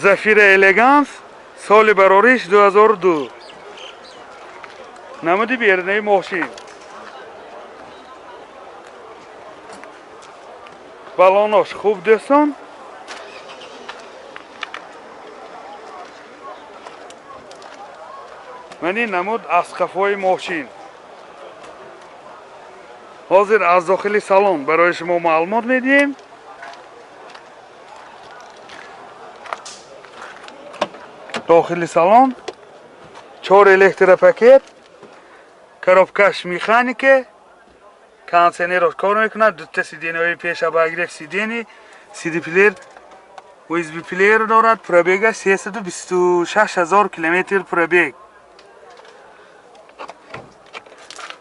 Zafira Elegans سال براریش 2002 نمودی بیرنه ماشین بالاناش خوب دوستان منی نمود اسقف‌های ماشین حاضر از داخل سالن برای شما معلومات میدیم داخل سالن 4 الکتروپاکت коробкаш механики кондиционер کار میکنه دو تا سیدینی های پیش بگیرک سیدینی سیدی پلیر USB پلیر دارد پروبیگش 326,000 کیلومتر پروبیگ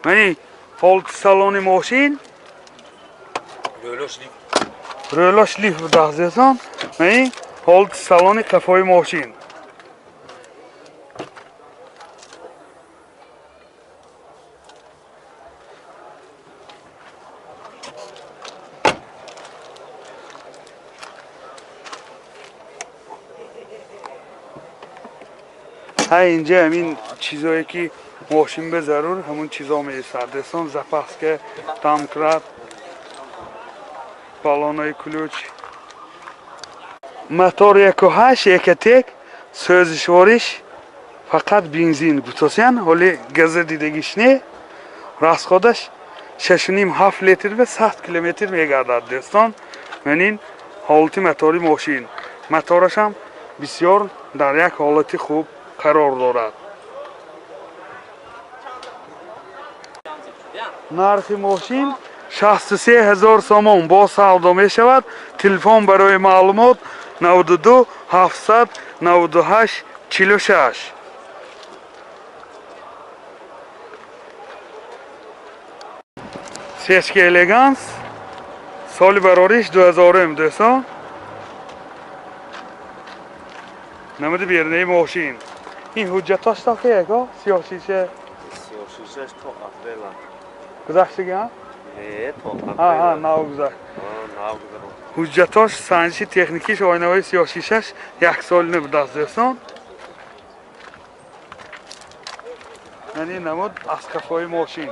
منی حالت سالن ماشین رولاش لیف دازیسان منی حالت سالن کفای ماشین های اینجا همین چیزایی که ماشین به ضرور همون چیزا میرسد دستان زپاسکه دامکرات بالانای کلوچ موتور 1.8 1.1 سوزشوارش فقط بنزین گوتاسیان ولی گاز دیدگیش نه راست خودش 6.5 7 لیتر به 100 کیلومتر میگردد دوستان منین حالت موتوری ماشین موتورش هم بسیار در یک حالت خوب قرار دارد نرخ ماشین 63,000 سوم با سودا می شود تلفن برای معلومات 92 700 98 46 سیسکی الگانس سال براریش 2000 دوستان نمود بیرنه ماشین این حجتاش تا که اگه سیاسیشه سیاسیشش تا اپریل گذشته گه؟ نه تا اپریل نو گذشت حجتاش سنجش تکنیکیش آینه های سیاسیشش 1 سال نبود از دوستان یعنی نمود اسقف‌های ماشین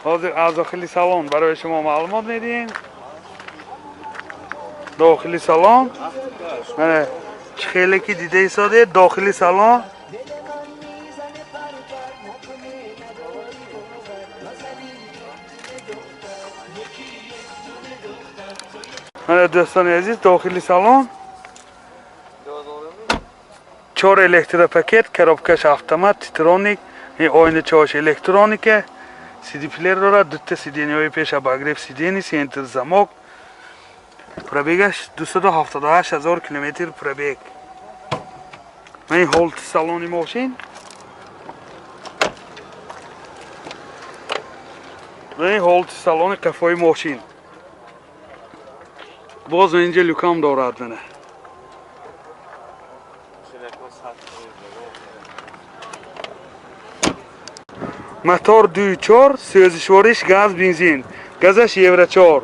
حاضر از داخل سالن برای شما معلومات میدیم داخل سالن خیلی که دیده ایستاده داخل سالن دوستان عزیز داخل سالن 4 الکتروپاکت коробкаш автомат تیترونیک آینه چاش الکترونیکه سیدی پلیر دارد دو تا سیدینی های پیش بگریف سیدینی سینتر زماک پروبیگش 278,000 کیلومتر پروبیگ من حالت سالن ماشین من حالت سالن قفای ماشین باز اینجا لکام دارد منه موتور 2.4 سوزشوارش گاز بنزین گازش یورو 4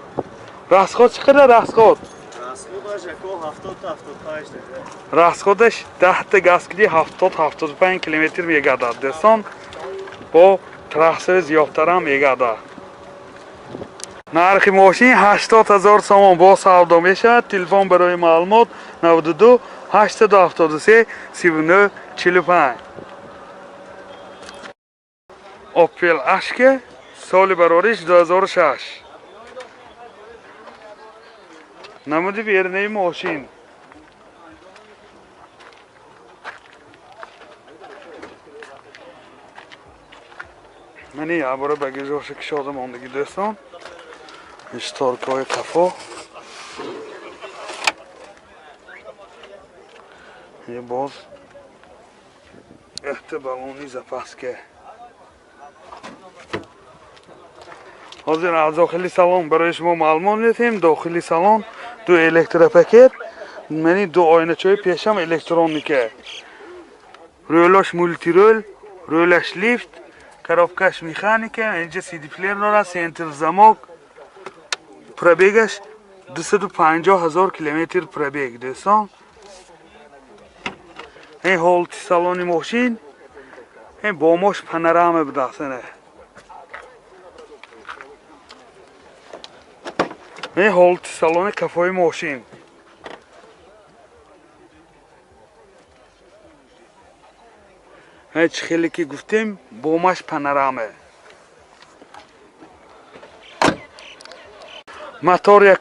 راسخود چقدر راسخود؟ راسخودش 10 تا گاز کلی 70-75 کیلومتر میگردد دوستان با تراکتور زیادتر هم میگردد نرخ ماشین 80,000 سوم با سودا میشد تلفن برای معلومات 92 873 39 45 اپل اشک سال براریش 2006 نمود بیرنه ماشین منی عباره بگیزاش کشاده ماندگی دوستان اشتارکای قفا یه باز احتبالونی زپاسکه حاضر از داخلی سالن برای شما معلومات میدیم داخلی سالن 2 الکتروپاکت منی 2 آینه چای پیشم الکترونیکه رولاش مولتی رول رولاش لیفت коробкаш مکانیکه اینجا سیدی پلیر داره سنتر زماک پروبیگش 250,000 کیلومتر پربیگ دوستان. این حالت سالن ماشین این بامش پانوراما بداستنه. این حالت سالن کفای ماشین. این خیلی که گفتیم بامش پانوراما. موتور 1.7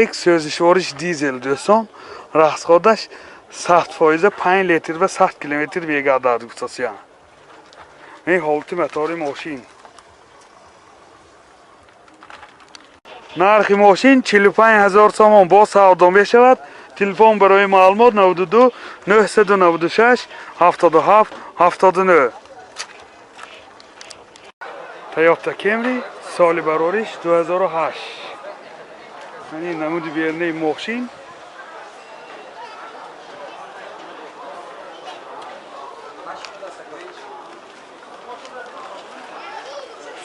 1.1 سوزشوارش دیزل دوستان. راسخودش 100% 5 لیتر و 100 کیلومتر بیگا داد گفتاسیان. این حالت موتور ماشین. نرخ ماشین 45,000 تومان با سودا می شود. تلفن برای معلومات 92 996 77 79. تویوتا کمری سال برارش 2008. این نمود بیرنه ماشین.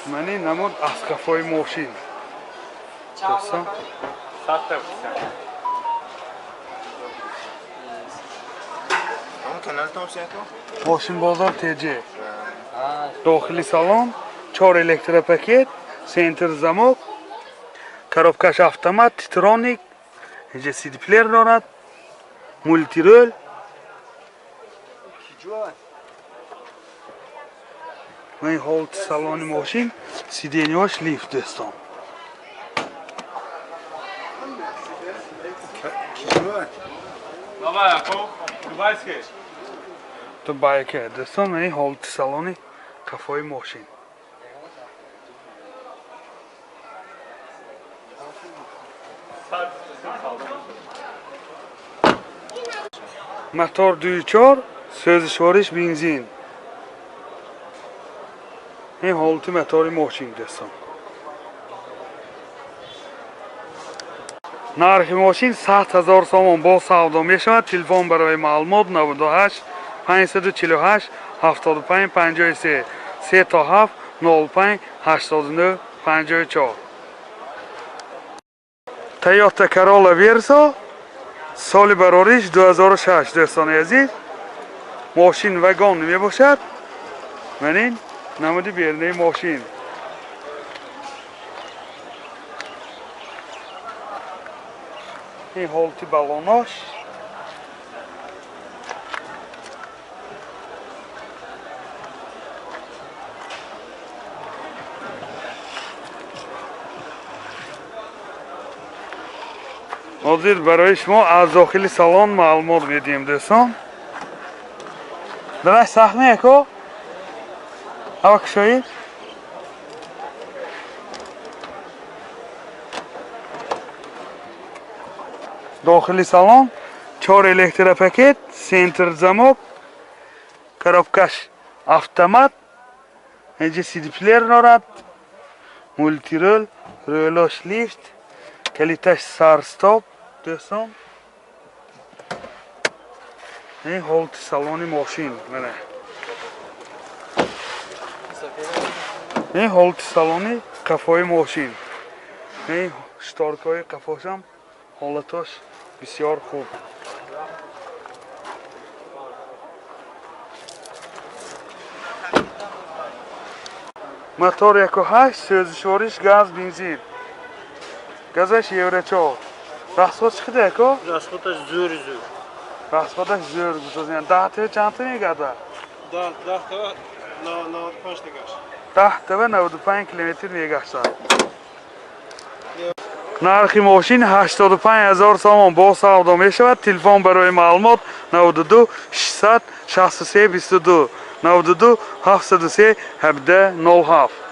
منی نمود اسقفای ماشین. دوستان ماشین بازار تیجه. داخلی سالن 4 الکتریک پاکت، سنتر زمک، коробкаш автомат، تیترونیک، اینجا CD پلیر دارد، مولتی رول. این حالت سالن ماشین سیدینیاش لیفت دوستان. تو بایکه دوستان. این حالت سالن کفای ماشین. موتور 2.4 سوزشوارش بنزین. این حالت موتور ماشین دوستان. نرخ ماشین 100,000 تومان با سودا می شود. تلفن برای معلومات 98 548 75 53 3 تا 7 05 89 54. تویوتا کرولا ورسا سال برارش 2006 دوستان عزیز. ماشین وگان می باشد. منین نمود بیرنه ماشین. این حالت بالوناش. حاضر برای شما از داخل سالن معلومات میدیم دوستان. درش سخت نیه که هوا کشایی. داخلی سالن 4 الکتریک پاکت، سنتر زمک، коробкаш автомат، اینجا CD پلیر دارد، مولتی رول، رولاش لیفت، کلیتش سار استاپ دوستان. این حالت سالن ماشین منه. این حالت سالن کفای ماشین. این شتارکای کفاشم حالتاش بسیار خوب. موتور 1.8 سوزشوارش گاز بنزین. گازش یورو 4. راسخود چقدر که؟ راسخودش زور. راسخودش زور بسازین. 10 تا چند تا میگرده؟ 10 تا 95 تگاش. 10 تا 95 کیلومتر میگشتن. نرخ ماشین 85,000 تومان با سودا می شود. تلفن برای معلومات 92 663 22 92 703 17 07.